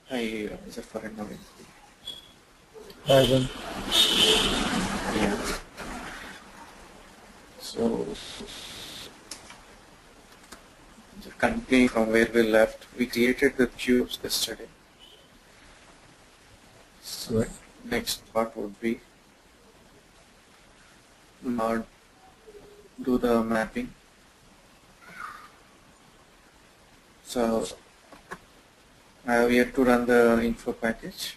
Hi, Zafar and Naveen. Hi, Arjun. Yeah. So, continuing from where we left, we created the cubes yesterday. So, Right. next part would be uh, do the mapping. So, I have yet to run the info package.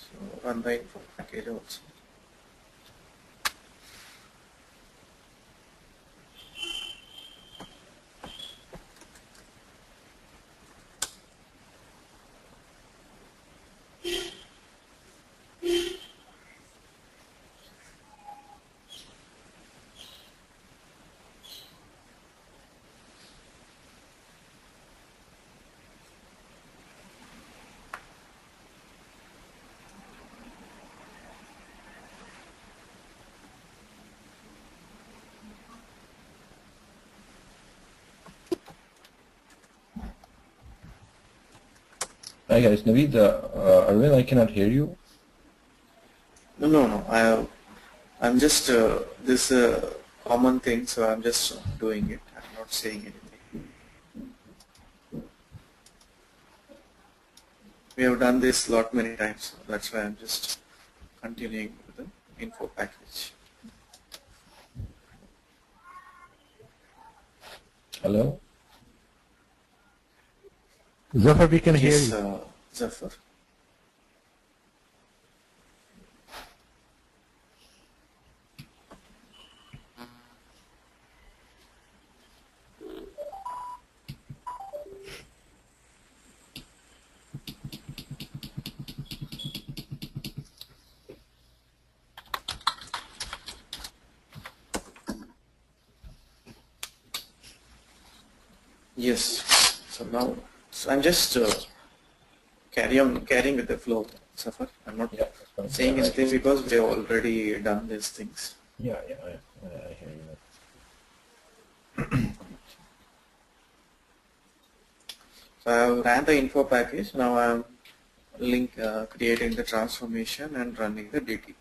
So, run the info package also. Hi, guys. Naveed, Arvind, I cannot hear you. No. I'm just this common thing, so I'm just doing it. I'm not saying anything. We have done this lot many times, so that's why I'm just continuing with the info package. Hello? Zafar, we can hear Yes, you. Zafar. Yes. So now, so I'm just carrying with the flow, Safar. I'm not Yeah, that's fine. Yeah, saying I hear anything you. because we have already done these things. I hear you. So I have ran the info package. Now I'm creating the transformation and running the DTP.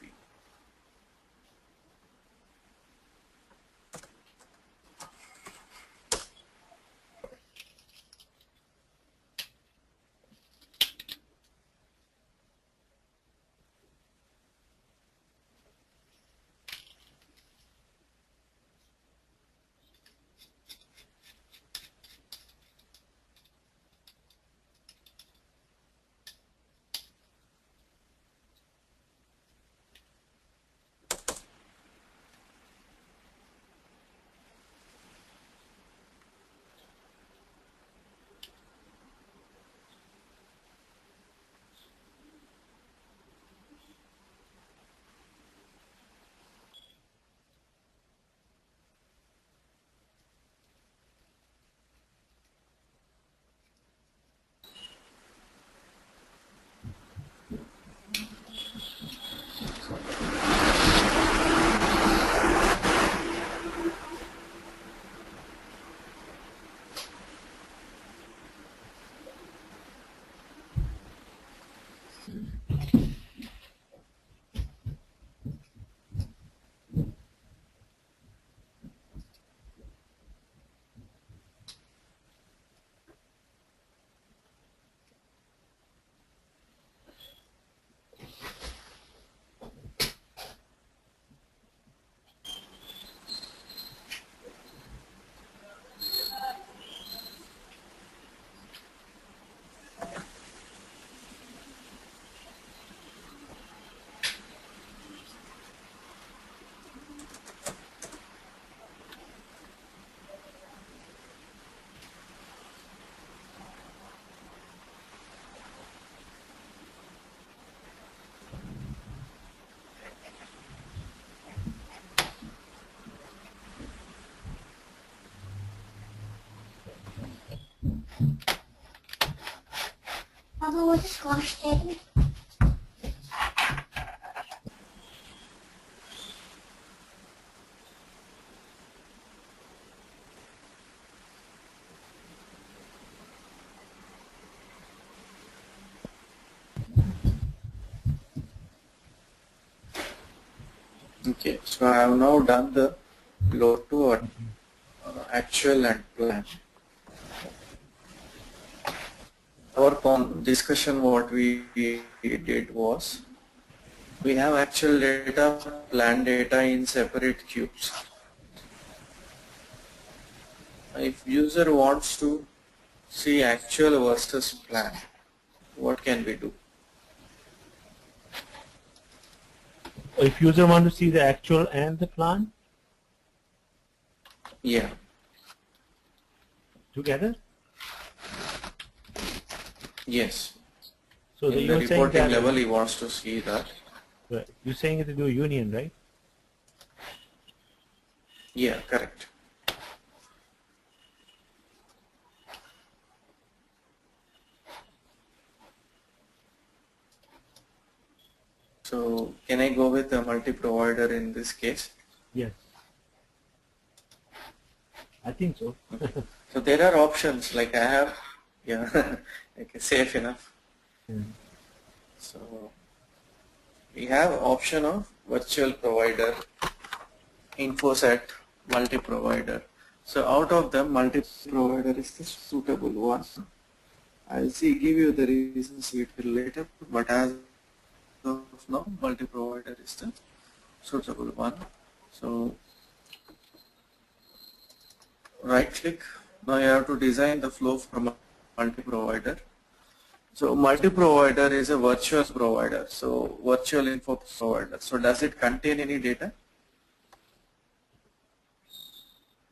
Papa, what is gosh, Daddy? Okay, so I have now done the load to actual and plan. Our discussion, what we did was, we have actual data, plan data in separate cubes. If user wants to see actual versus plan, what can we do? If user want to see the actual and the plan Yeah, together, yes. so In the you're saying reporting that level, he wants to see that. right, you're saying it to do union, right? Yeah, correct. So can I go with a multi-provider in this case? Yes, I think so. So there are options like I have, yeah, okay, safe enough. So we have option of virtual provider, InfoSet, multi-provider. So out of them, multi-provider is the suitable one. I'll give you the reasons a little later, but as of now, multi-provider is the suitable one. So right click, now you have to design the flow from a multi-provider. So multi-provider is a virtual provider, so virtual info provider. So does it contain any data?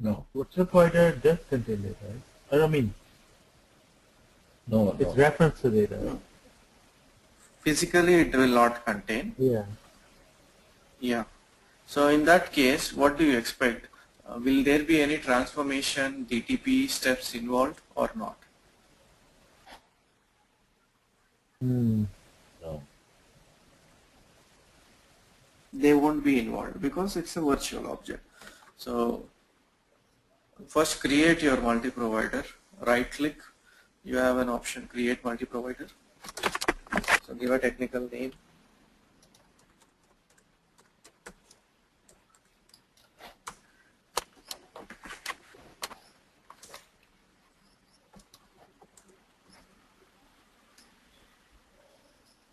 No. Virtual provider does contain data, right? I mean, No, it's no. reference to data. Right? Physically it will not contain. Yeah. Yeah. So in that case, what do you expect? Will there be any transformation, DTP steps involved or not? Hmm. No. They won't be involved because it's a virtual object. So first create your multi-provider, right click, you have an option create multi-provider. So give a technical name.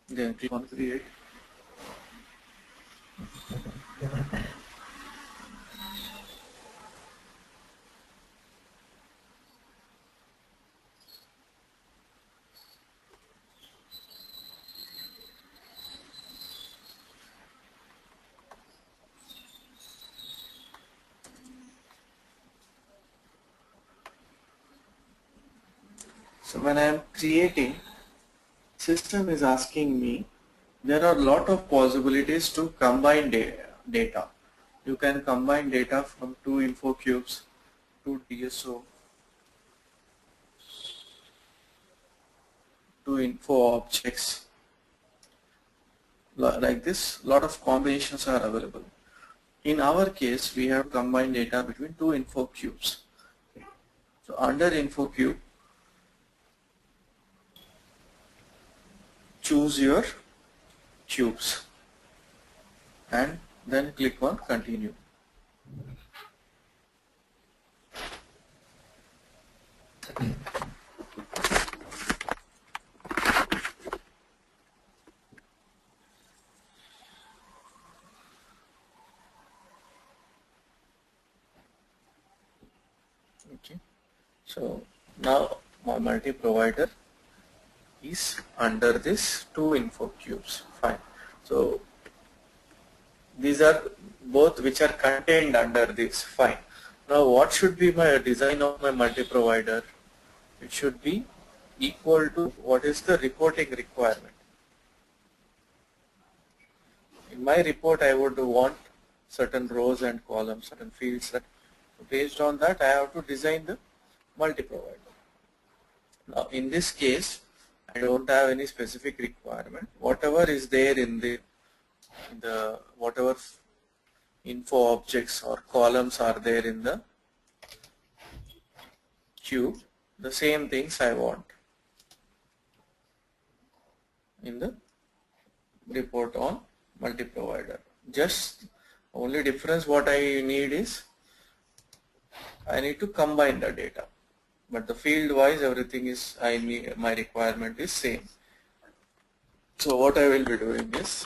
Then click on create. So when I am creating, system is asking me, there are a lot of possibilities to combine data. You can combine data from two info cubes, two DSO, two info objects. Like this, lot of combinations are available. In our case, we have combined data between two info cubes. So under info cube, choose your cubes and then click on continue. Okay. So now my multi-provider is under this two info cubes. Fine. So these are both which are contained under this. Fine. Now what should be my design of my multi-provider? It should be equal to what is the reporting requirement. In my report, I would want certain rows and columns, certain fields. That based on that, I have to design the multi-provider. Now, in this case, I don't have any specific requirement. Whatever is there in the whatever info objects or columns are there in the queue, the same things I want in the report on multi-provider. Just Only difference what I need is I need to combine the data, but the field wise everything is I need, my requirement is same. So what I will be doing is,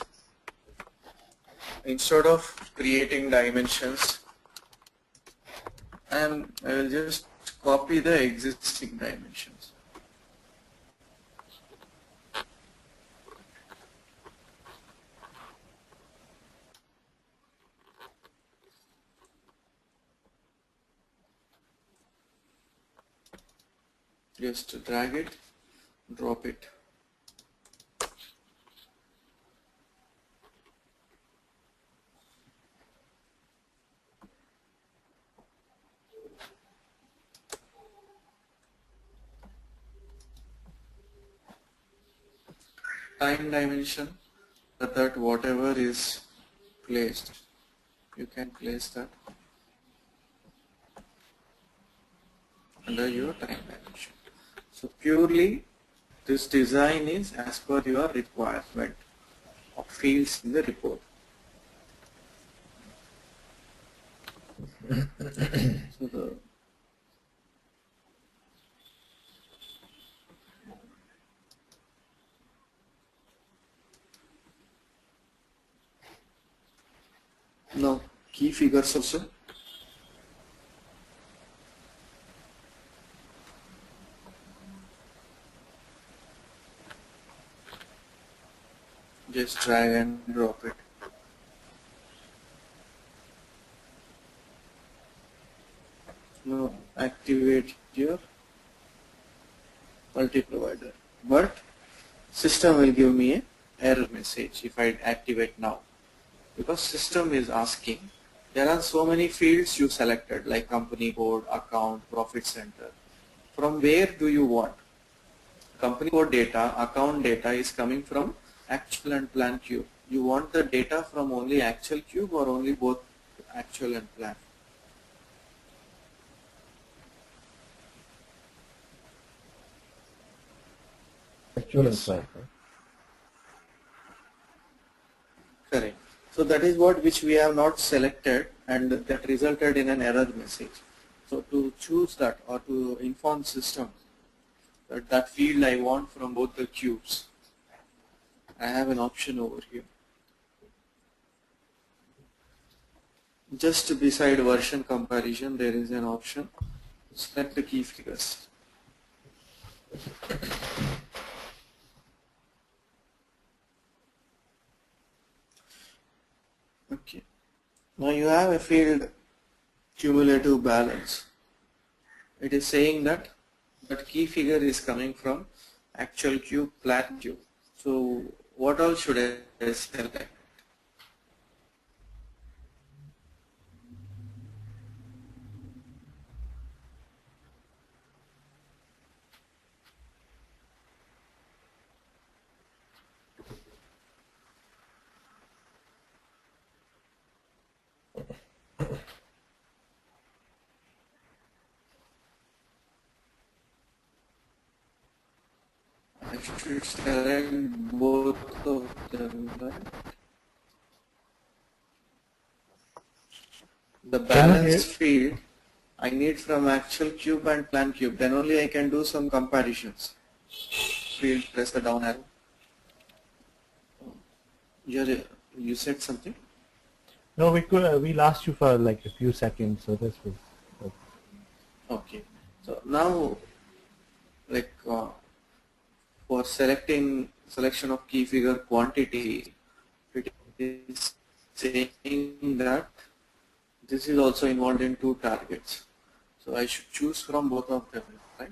instead of creating dimensions, I will just copy the existing dimensions. Just drag it, drop it. Time dimension, that whatever is placed, you can place that under your time dimension. So purely this design is as per your requirement of fields in the report. So now key figures also. Just drag and drop it. Now activate your multi-provider. But system will give me a error message if I activate now. Because system is asking, there are so many fields you selected like company code, account, profit center. From where do you want? Company code data, account data is coming from actual and plan cube. You want the data from only actual cube or only both actual and plan? Actual and Yes. plan, right? Correct. So that is what which we have not selected, and that resulted in an error message. So to choose that or to inform system that that field I want from both the cubes, I have an option over here. Just beside version comparison, there is an option. Select the key figures. Okay. Now you have a field cumulative balance. It is saying that that key figure is coming from actual cube, plan cube. So what all should I select? I should select both of them, right? The balance field I need from actual cube and plan cube. Then only I can do some comparisons. Field, press the down arrow. You said something? No, we lost you for like a few seconds, so this was. Okay. So now, like for selection of key figure quantity, it is saying that this is also involved in two targets. So I should choose from both of them, right?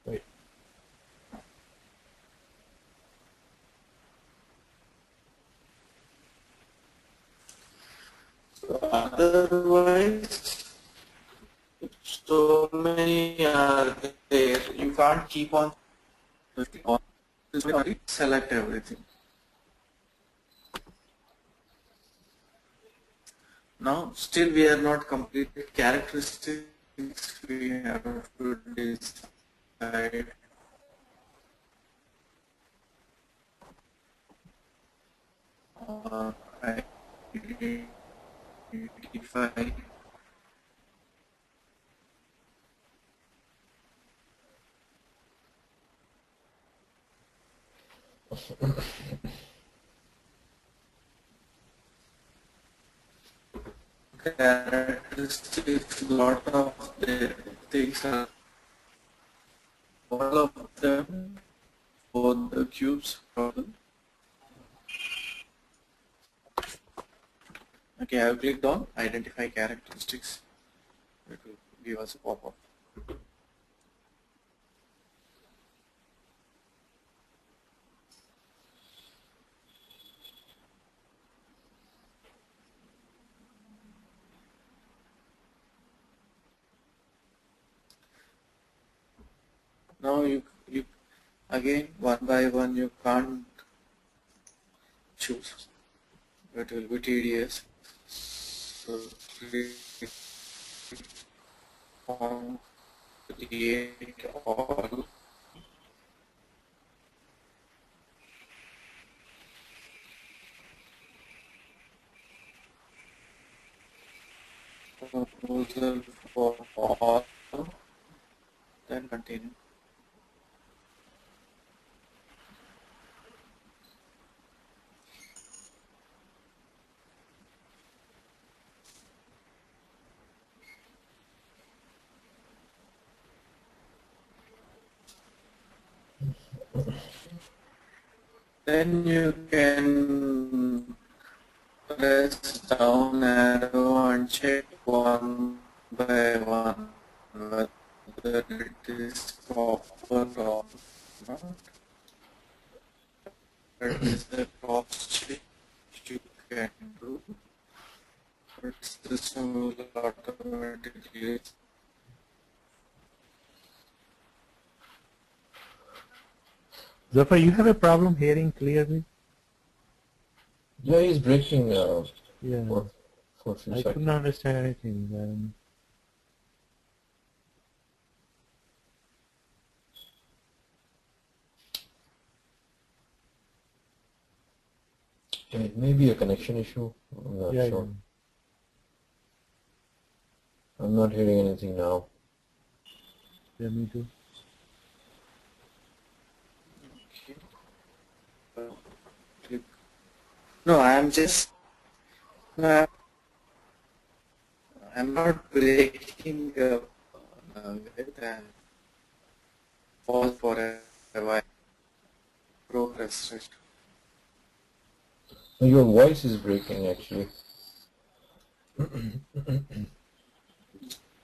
Right. So otherwise, so many are there. You can't keep on select everything. Now, still we are not completed characteristics. We have to decide. Right. identify characteristics, lot of the things are all of them for the cubes problem. Okay, I have clicked on identify characteristics. It will give us a pop-up. Now you again one by one you can't choose. It will be tedious. So create all. Proposal for all, then continue. Then you can press down arrow and check one by one whether it is proper or not. That is the cross check you can do. But system will automatically. Zafar, you have a problem hearing clearly? Yeah, he's breaking Yeah. for a few I seconds. couldn't understand anything. Yeah, it may be a connection issue. I'm not Yeah, sure. I'm not hearing anything now. yeah, me too. No, I'm just. No, I'm not breaking with and pause for a while. Progress, right? Your voice is breaking actually.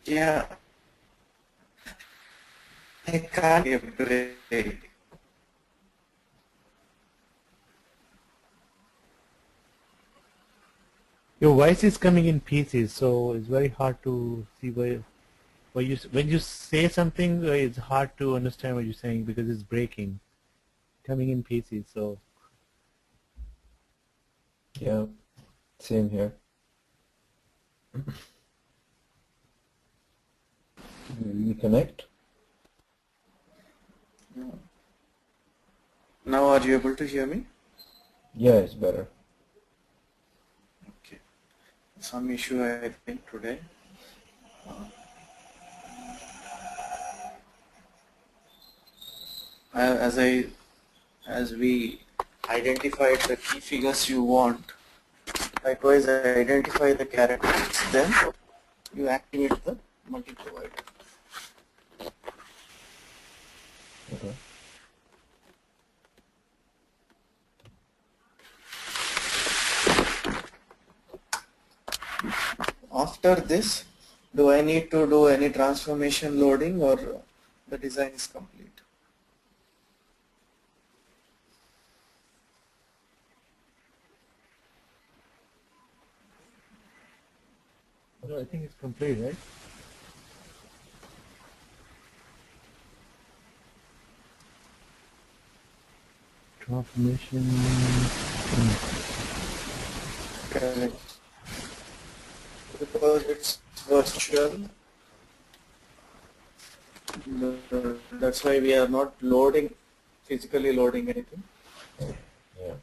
Yeah, I can't get a break. Your voice is coming in pieces, so it's very hard to see where you when you say something, it's hard to understand what you're saying because it's breaking, coming in pieces. So Yeah, same here. Reconnect. Now, are you able to hear me? Yeah, it's better. Okay. Some issue I think today. As we identified the key figures you want, likewise identify the characters, then you activate the multi-provider. Okay. After this, do I need to do any transformation loading or the design is complete? I think it's complete, right? Transformation. Correct. Because it's virtual, that's why we are not loading, physically loading anything. Yeah.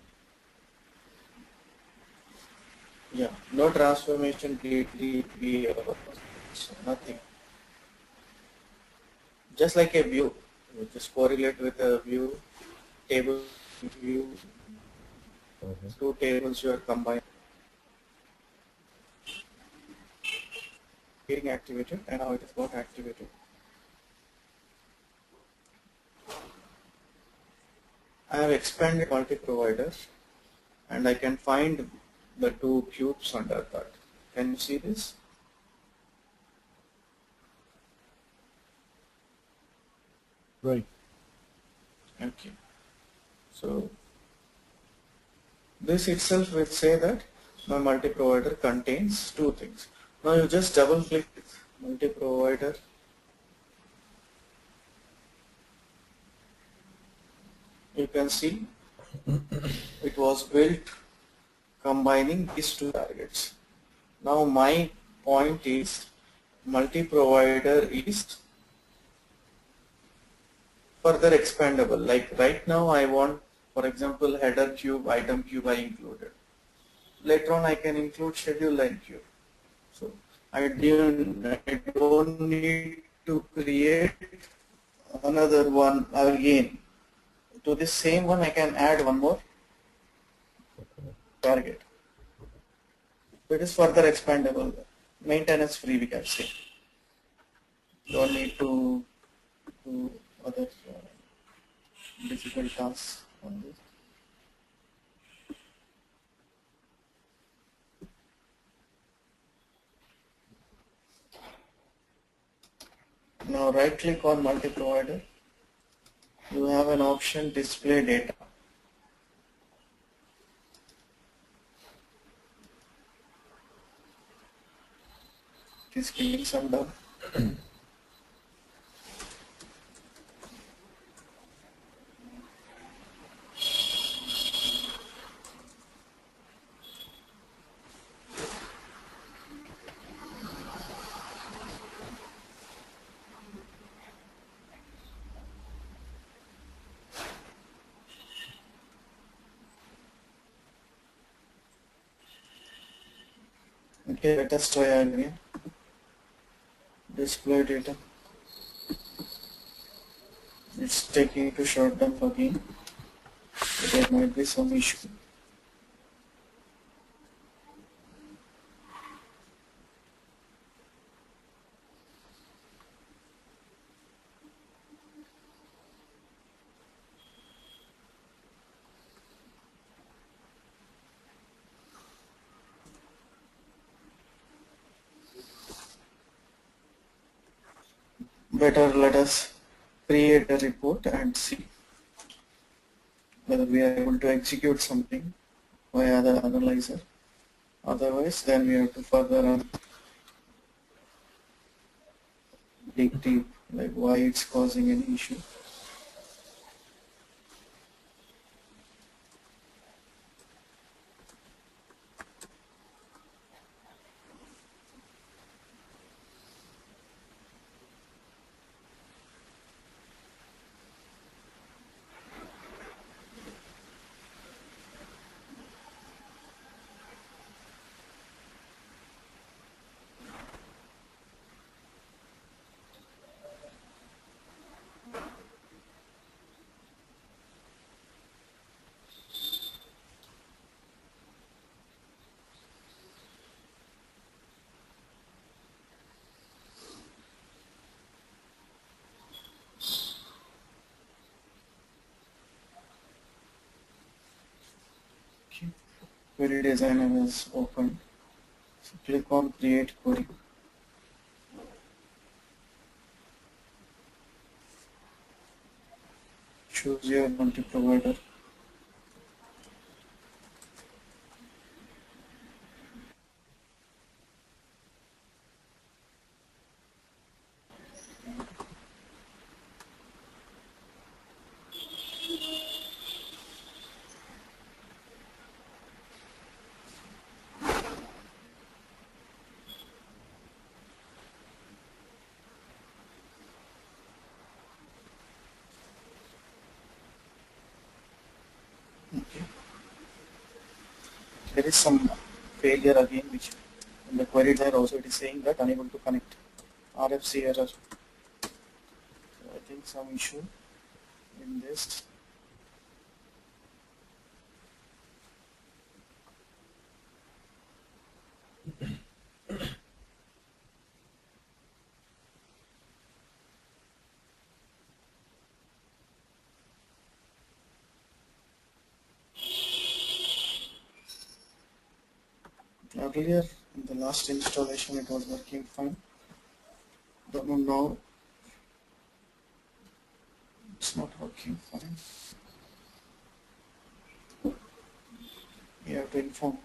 Yeah, no transformation, DTP, or nothing. Just like a view, you just correlate with a view, table view, Mm-hmm. two tables you are combining, getting activated, and now it is got activated. I have expanded multi-providers, and I can find the two cubes under that. Can you see this? Right. Okay. So this itself will say that my multi-provider contains two things. Now you just double click multi-provider. You can see it was built combining these two targets. Now my point is multi-provider is further expandable. Like right now I want, for example, header cube, item cube I included. Later on I can include schedule line cube. So I don't need to create another one again. To this same one I can add one more target. So it is further expandable. Maintenance free we can say. Don't need to do other difficult tasks on this. Now right click on multi-provider. You have an option display data. It is getting some done. Okay, let us try again. Display data. It's taking to short term again. There might be some issue. Better let us create a report and see whether we are able to execute something via the analyzer. Otherwise, then we have to further dig deep, like why it's causing any issue. Okay. Query designer is open. So click on create query. Choose your multi-provider. Okay. There is some failure again, which in the query there also it is saying that unable to connect, RFC error. So I think some issue in this. Earlier in the last installation it was working fine. Don't know now it's not working fine. We have to inform.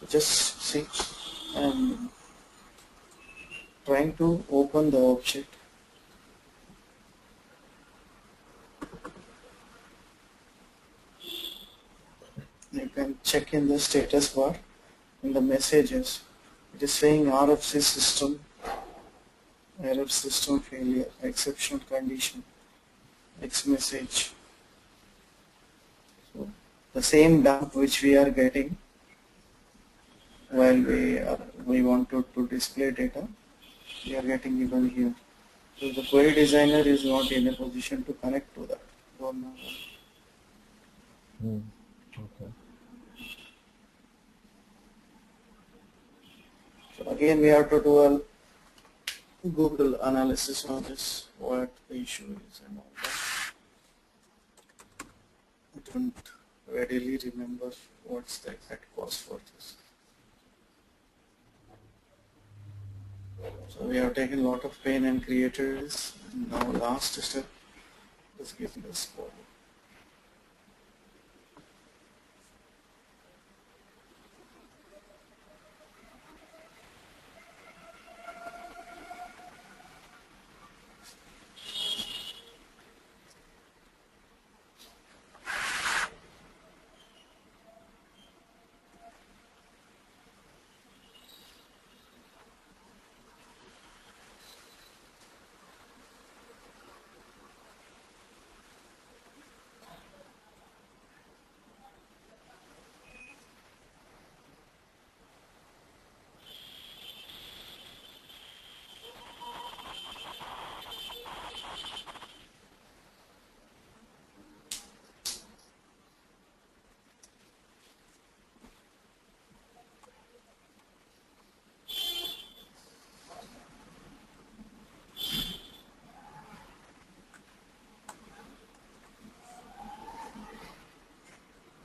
So just see, I'm trying to open the object. You can check in the status bar in the messages. It is saying RFC system, error system failure, exceptional condition, X message. So the same dump which we are getting while we wanted to display data, we are getting even here. So the query designer is not in a position to connect to that. Don't know. Okay. So again we have to do a Google analysis on this, what the issue is and all that. I don't readily remember what's the exact cause for this. So we have taken a lot of pain and created this. Now last step is giving us problem.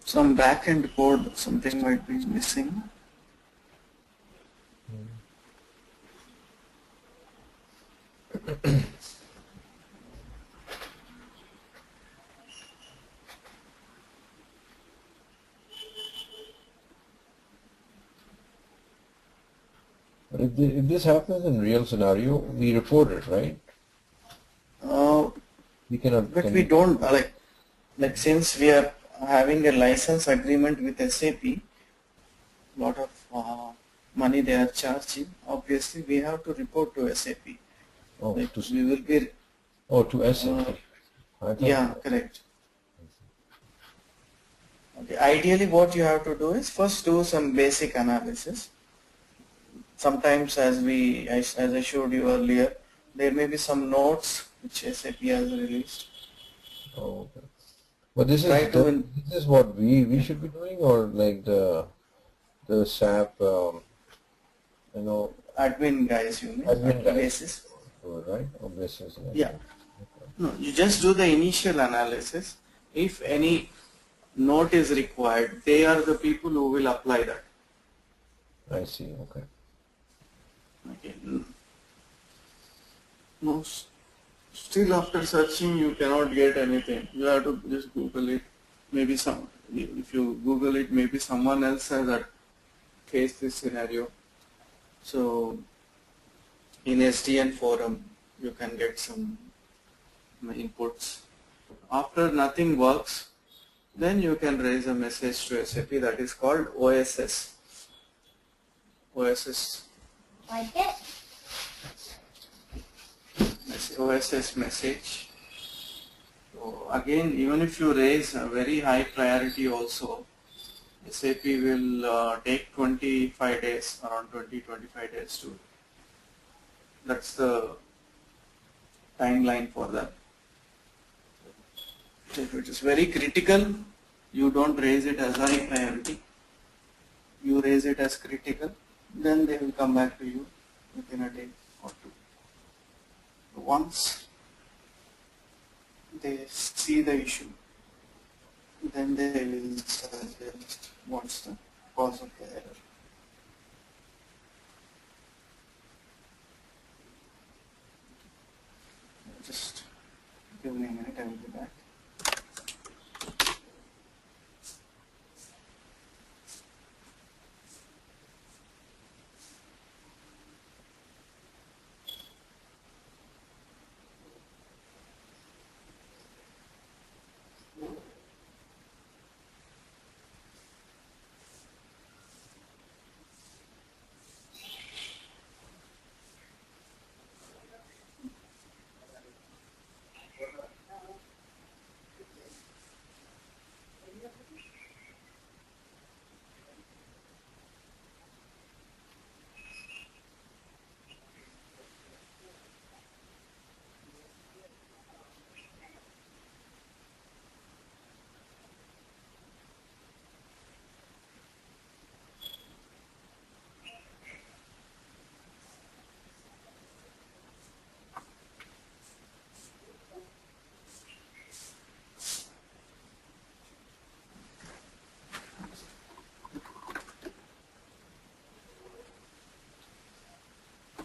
Some back-end code, something might be missing. But if this happens in real scenario, we report it, right? We cannot. But we don't like since we are having a license agreement with SAP, lot of money they are charging. Obviously, we have to report to SAP. Oh, Like to, we will be. to SAP. Yeah, correct. Okay. Ideally, what you have to do is first do some basic analysis. Sometimes, as I showed you earlier, there may be some notes which SAP has released. Oh, okay. But this Try is to this is what we should be doing, or like the SAP, admin guys, you mean, admin guys, basis. right? Or basis. Yeah. No, you just do the initial analysis. If any note is required, they are the people who will apply that. I see. Okay. Okay. No, still after searching you cannot get anything. You have to just Google it. Maybe if you Google it, maybe someone else has faced this scenario. So in SDN forum, you can get some inputs. After nothing works, then you can raise a message to SAP that is called OSS. OSS. Like it? OSS message. So again, even if you raise a very high priority also, SAP will take 25 days, around 20-25 days to. That's the timeline for that. So if it is very critical, you don't raise it as high priority. You raise it as critical, then they will come back to you within a day or two. Once they see the issue, then they will suggest what's the cause of the error. Just give me a minute, I will be back.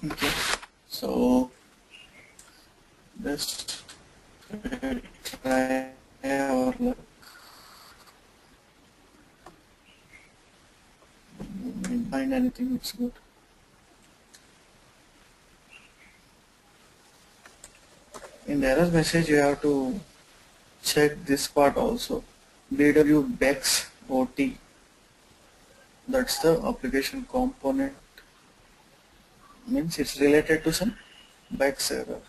Okay, so just try our luck. Find anything, it's good. In the error message, you have to check this part also. BW Bex OT. That's the application component. Means it's related to some Bex error.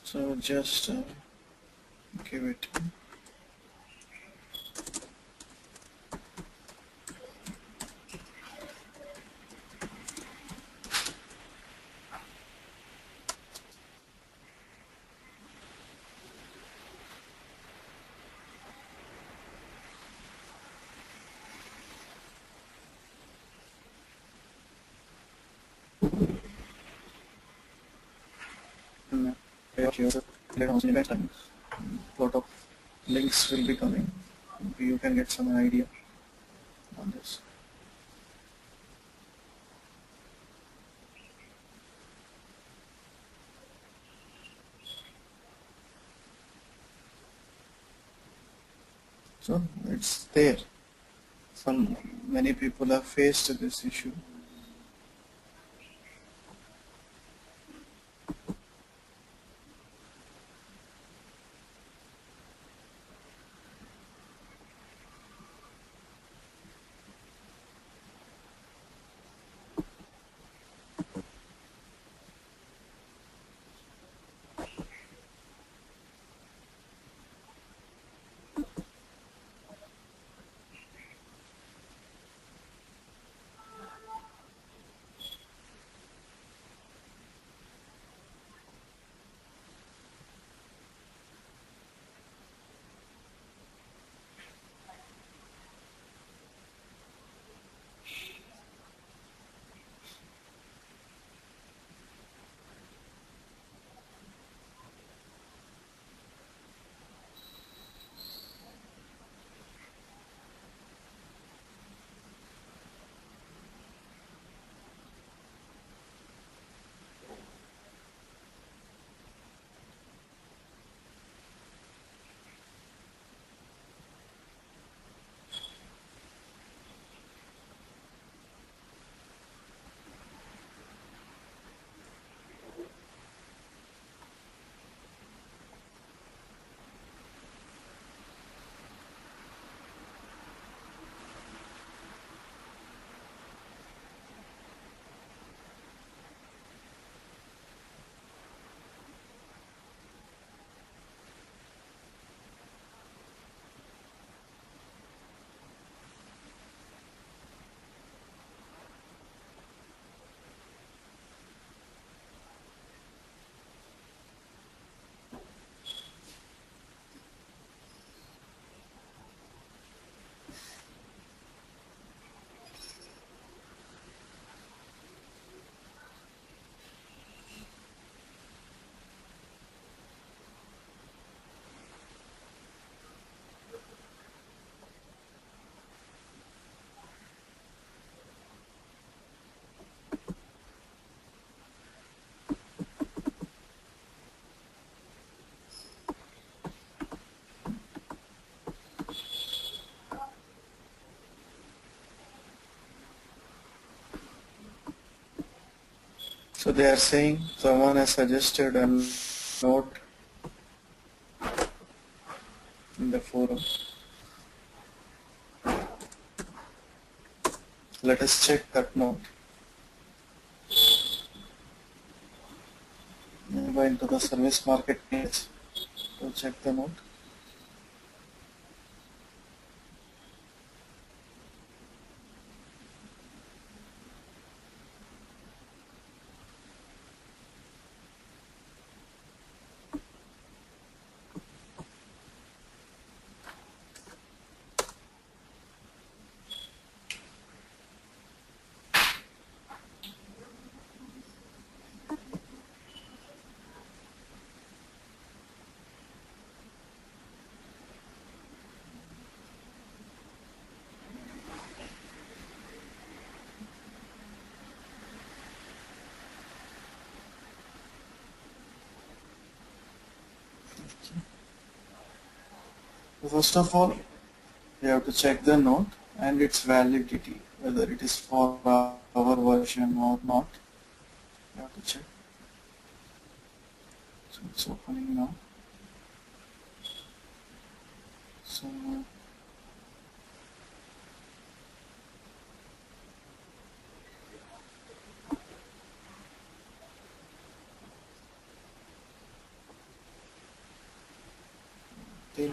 So just give it. Lot of links will be coming. You can get some idea on this. So it's there. Many people have faced this issue. So they are saying someone has suggested a note in the forum. Let us check that note. I'm going to the service market page to check the note. First of all, you have to check the note and its validity, whether it is for our version or not. You have to check. So it's opening now. So then okay.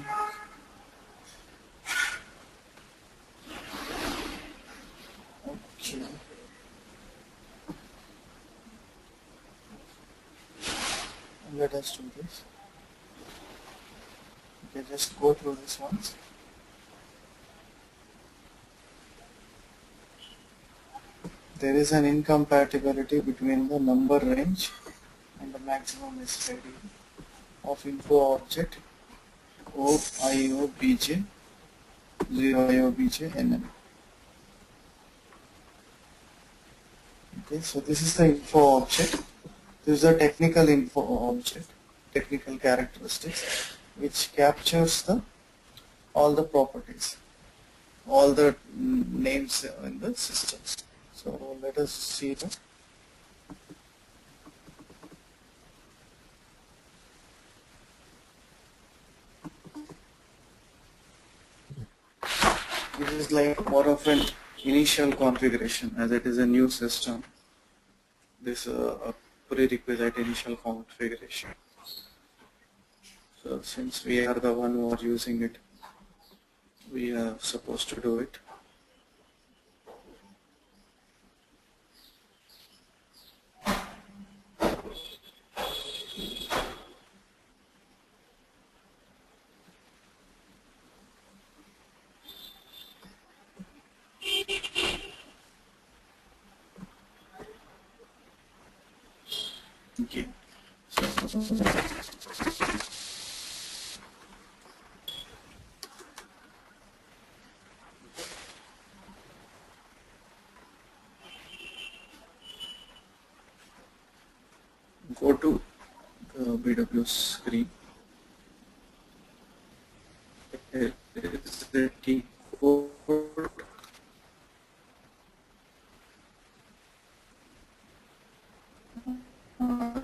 Let us do this. Okay, just go through this once. There is an incompatibility between the number range and the maximum SID of info object OIOBJ 0IOBJ NM. Okay, so this is the info object. This is a technical info object, technical characteristics, which captures all the properties, all the names in the systems. So let us see that. This is like more of an initial configuration, as it is a new system. This is a prerequisite initial configuration. So since we are the one who are using it, we are supposed to do it. Okay. Go to the BW screen. Here is the key code.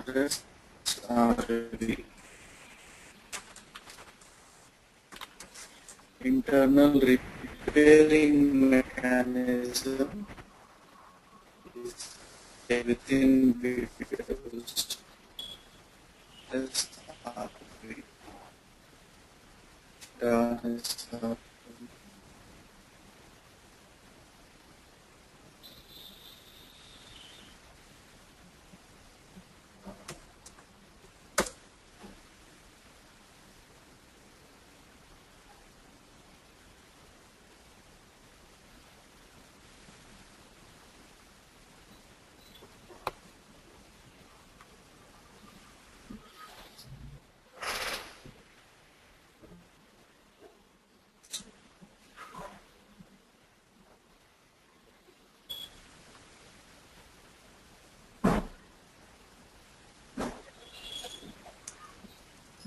Rest RV. Internal repairing mechanism is within BW SRV.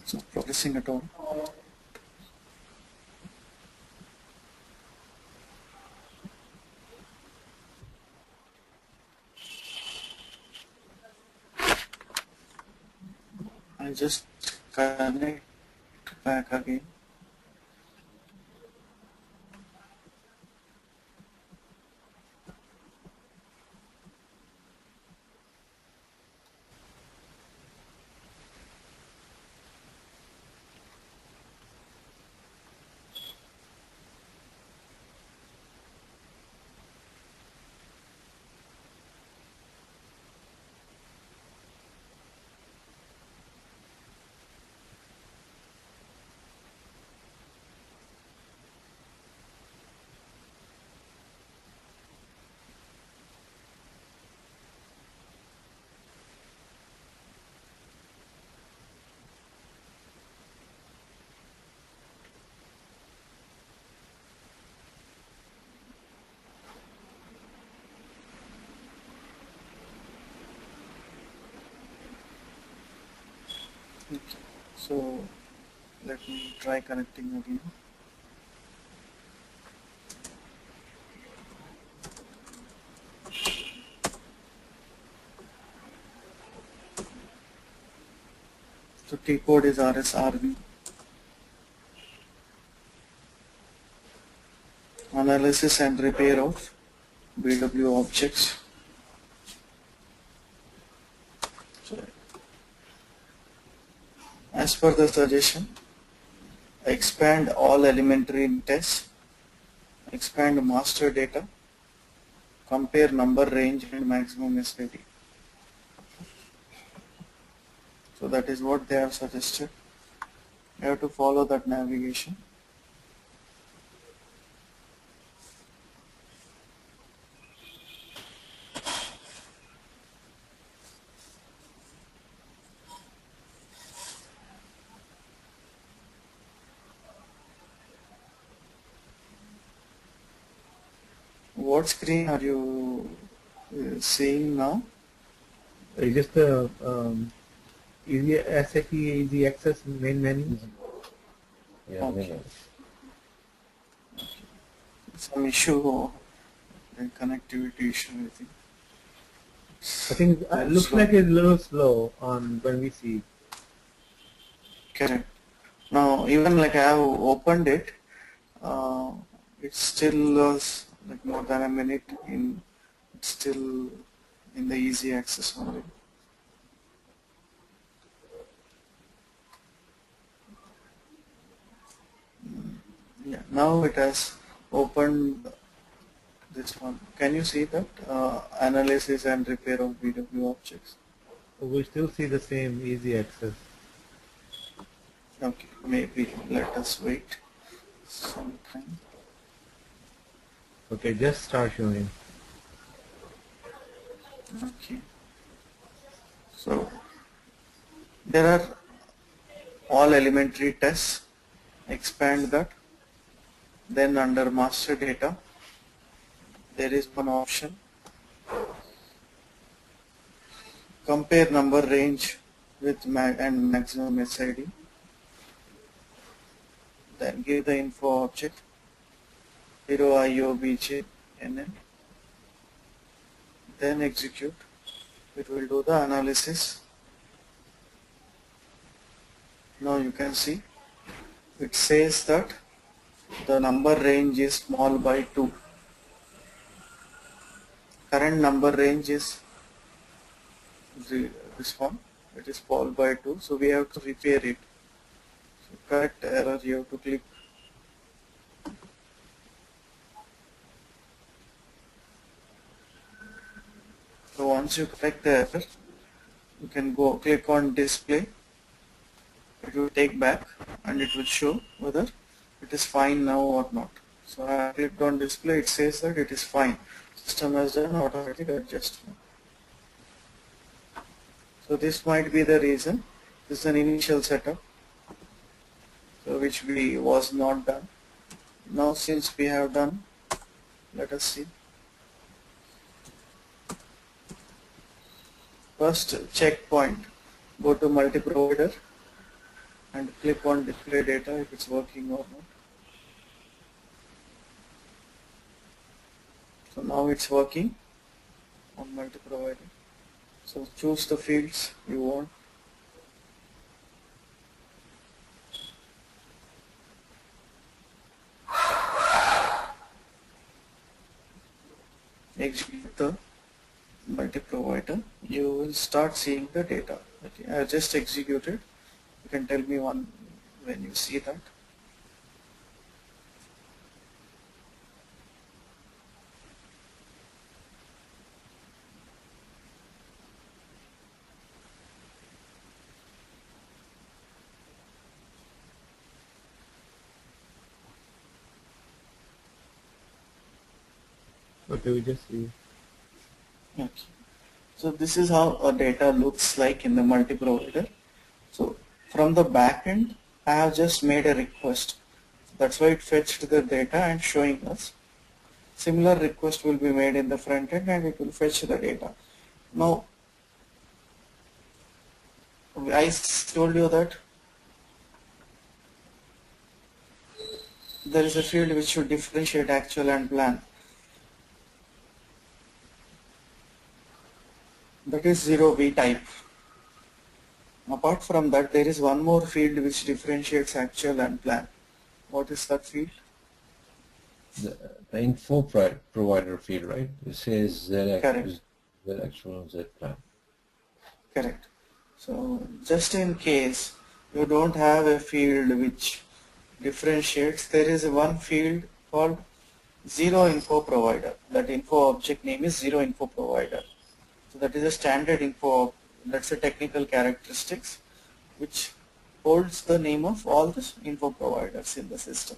So progressing at all. just connect back again. Okay. So let me try connecting again. So T code is RSRV. Analysis and repair of BW objects. So as per the suggestion, expand all elementary tests, expand master data, compare number range and maximum SAD. So that is what they have suggested. You have to follow that navigation. What screen are you seeing now? Just the easy SAP easy access main menu. Yeah, Okay. Some issue, connectivity issue, I think. I think it looks like it's a little slow on when we see. Correct. Now, even like I have opened it, it still was like more than a minute in, it's still in the easy access only. Yeah, now it has opened this one. Can you see that? Analysis and repair of BW objects. We still see the same easy access. Okay, maybe let us wait some time. Okay, just start showing. Okay. So there are all elementary tests. Expand that. Then under master data, there is one option. Compare number range with and maximum SID. Then give the info object 0 IOBJ NN. Then execute. It will do the analysis. Now you can see it says that the number range is small by 2. Current number range is this one. It is small by 2. So we have to repair it. So correct error, you have to click. So once you correct the error, you can go click on display. It will take back and it will show whether it is fine now or not. So I clicked on display, it says that it is fine. System has done automatic adjustment. So this might be the reason. This is an initial setup, so which we was not done. Now since we have done, let us see. First checkpoint, go to multi-provider and click on display data if it's working or not. So now it's working on multi-provider. So choose the fields you want. execute the multi-provider, you will start seeing the data. Okay, I just executed. You can tell me when you see that. Okay, we just see. Okay. So this is how a data looks like in the multi-provider. So from the backend, I have just made a request. That's why it fetched the data and showing us. Similar request will be made in the front end and it will fetch the data. Now, I told you that there is a field which should differentiate actual and plan. That is 0V type. Apart from that, there is one more field which differentiates actual and plan. What is that field? The info provider field, right? It says Z Correct. actual and Z plan. Correct. So just in case you don't have a field which differentiates, there is one field called zero info provider. That info object name is zero info provider. So that is a standard info, that's a technical characteristics which holds the name of all the info providers in the system.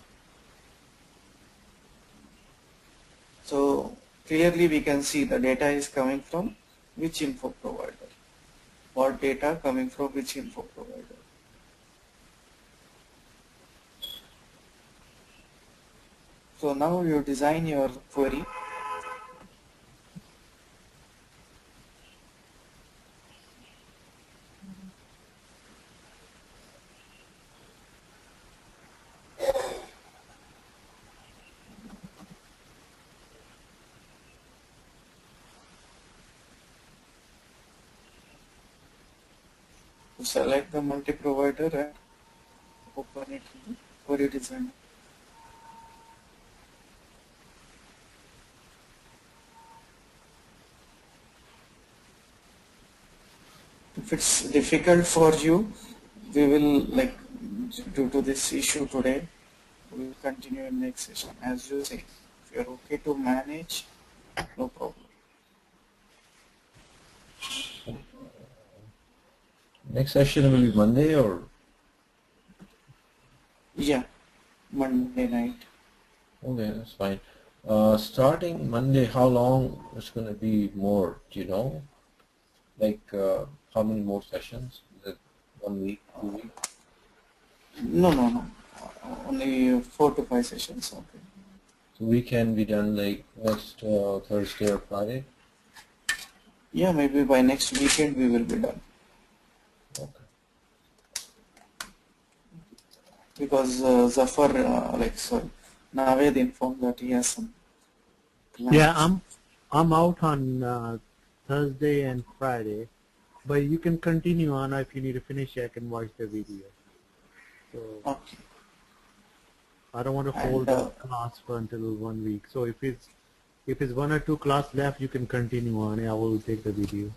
So clearly we can see the data is coming from which info provider, or data coming from which info provider. So now you design your query. Select the multi-provider and open it in the query designer. If it's difficult for you, we will, like, due to this issue today, we will continue in next session. As you say, if you're okay to manage, no problem. Next session will be Monday or? Yeah, Monday night. Okay, that's fine. Starting Monday, how long is going to be more? Do you know? Like how many more sessions? Is it 1 week, 2 weeks? No. Only 4 to 5 sessions. Okay. So we can be done like next Thursday or Friday? Yeah, maybe by next weekend we will be done. Okay. Because Zafar, Naved informed that he has some Yeah, plans. I'm out on Thursday and Friday, but you can continue on. If you need to finish, I can watch the video. So Okay. I don't want to And hold the class for until 1 week. So if it's 1 or 2 class left, you can continue on. I will take the video.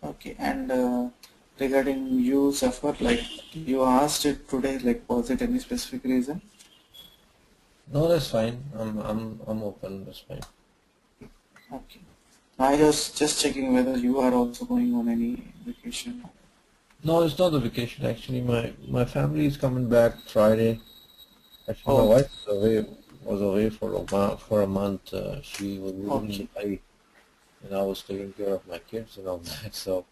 okay. And regarding you, Zafar, like you asked it today, like was it any specific reason? No, that's fine. I'm open. That's fine. Okay. I was just checking whether you are also going on any vacation. No, it's not the vacation. Actually, my family is coming back Friday. Actually, my Oh, wife was away for a month. She was moving in okay. Dubai, and I was taking care of my kids and all that. So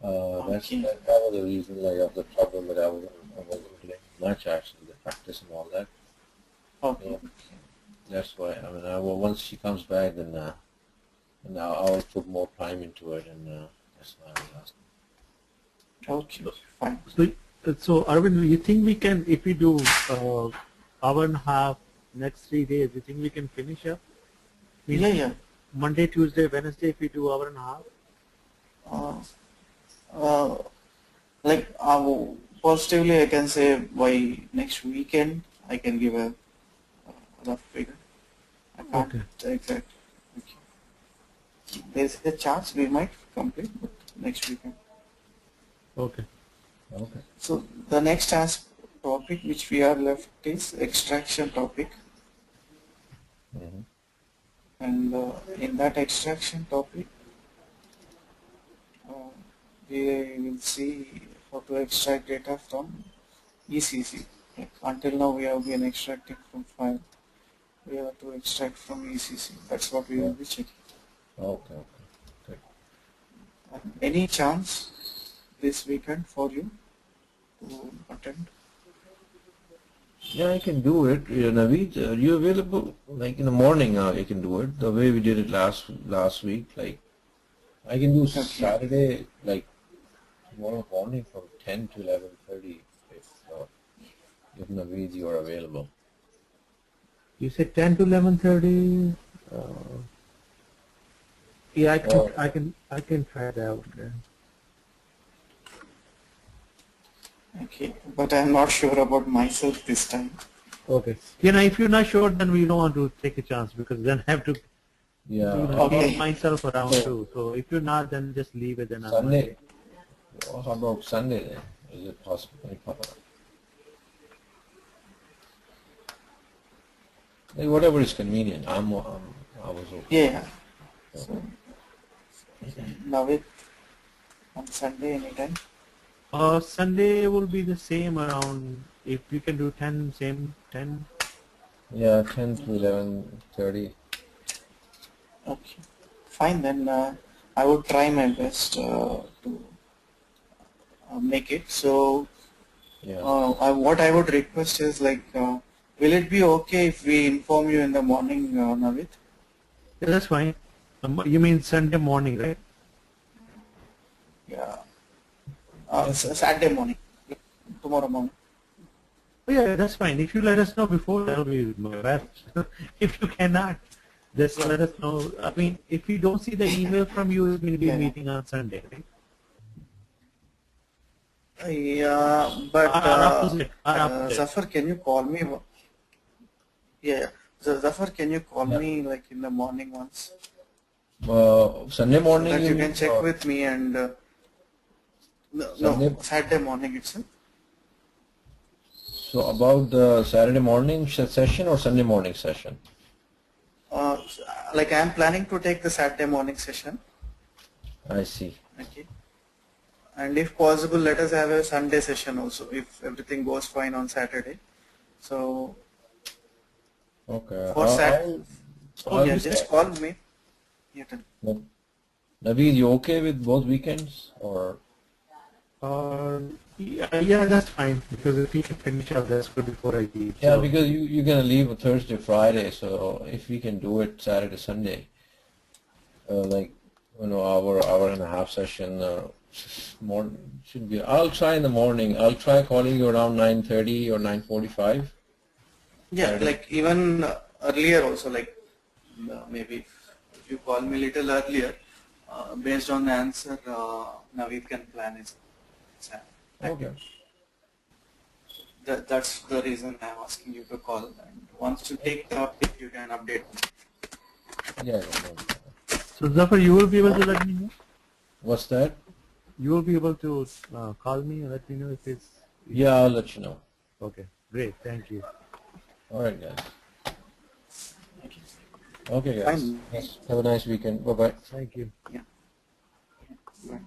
Okay. that was the reason, like, of the problem that I wasn't playing much actually, the practice and all that. Okay. So that's why. I mean, once she comes back, then and I'll put more time into it, and that's why I was asking. Okay. Fine. So Arvind, you think we can, if we do hour and a half next 3 days, you think we can finish up? Means Yeah. Monday, Tuesday, Wednesday, if we do hour and a half? Uh, uh, positively, I can say by next weekend I can give a rough figure. I can't Okay. exact. Okay. there's a chance we might complete next weekend. Okay. Okay. So the next topic which we are left is extraction topic, Mhm. and in that extraction topic, uh, we will see how to extract data from ECC. Until now we have been extracting from file. We have to extract from ECC. That's what we will be checking. Okay. Good. Any chance this weekend for you to attend? Yeah, I can do it. Naveed, are you available? Like in the morning, you can do it. The way we did it last week. Like I can do Okay. Saturday, like tomorrow morning from 10 to 11:30. If Naveed, you are available. You said 10 to 11:30. Yeah, Or I can try it out. Okay, but I'm not sure about myself this time. Okay. If you're not sure, then we don't want to take a chance because then I have to yeah, Okay. keep myself around So- too. So if you're not, then just leave it. Then Sunday. How about Sunday then? Is it possible? Like, whatever is convenient. I was okay. Yeah. So now it on Sunday anytime. Sunday will be the same around. If you can do 10, same 10. Yeah, 10 to 11:30. Okay. Fine then. I would try my best to make it. So Yeah. what I would request is like, will it be okay if we inform you in the morning, Navid? Yeah, that's fine. You mean Sunday morning, right? Yeah. Saturday morning. Tomorrow morning. Oh, yeah, that's fine. If you let us know before, that'll be my best. If you cannot, just let us know. I mean, if we don't see the email from you, we'll be Yeah. meeting on Sunday, right? Yeah, but Or opposite. Or opposite. Zafar, can you call me? Yeah. So Zafar, can you call Yeah. me like in the morning once? Sunday So morning. that you mean, can check or with me and Sunday. no, Saturday morning itself. So about the Saturday morning session or Sunday morning session? Like I am planning to take the Saturday morning session. I see. Okay. And if possible, let us have a Sunday session also if everything goes fine on Saturday. So Okay. for I'll yeah, be just back. call me. Yeah, tell me. Naveed, you okay with both weekends or? Yeah, that's fine. Because if we can finish up, that's good before I leave. Yeah, So, because you're gonna leave Thursday, Friday, so if we can do it Saturday, Sunday, like hour and a half session, more should be. I'll try in the morning. I'll try calling you around 9:30 or 9:45. Yeah, Saturday. like even earlier also, like maybe if you call me little earlier, based on the answer, Naveed can plan his. Okay. That's the reason I'm asking you to call. And once you take the update, you can update me. Yeah. No. so Zafar, you will be able to let me know? What's that? You will be able to call me and let me know if it's... Yeah, I'll let you know. Okay, great. Thank you. All right, guys. Thank you. Okay, guys. Fine. Yes. Have a nice weekend. Bye bye. Thank you. Yeah. Bye.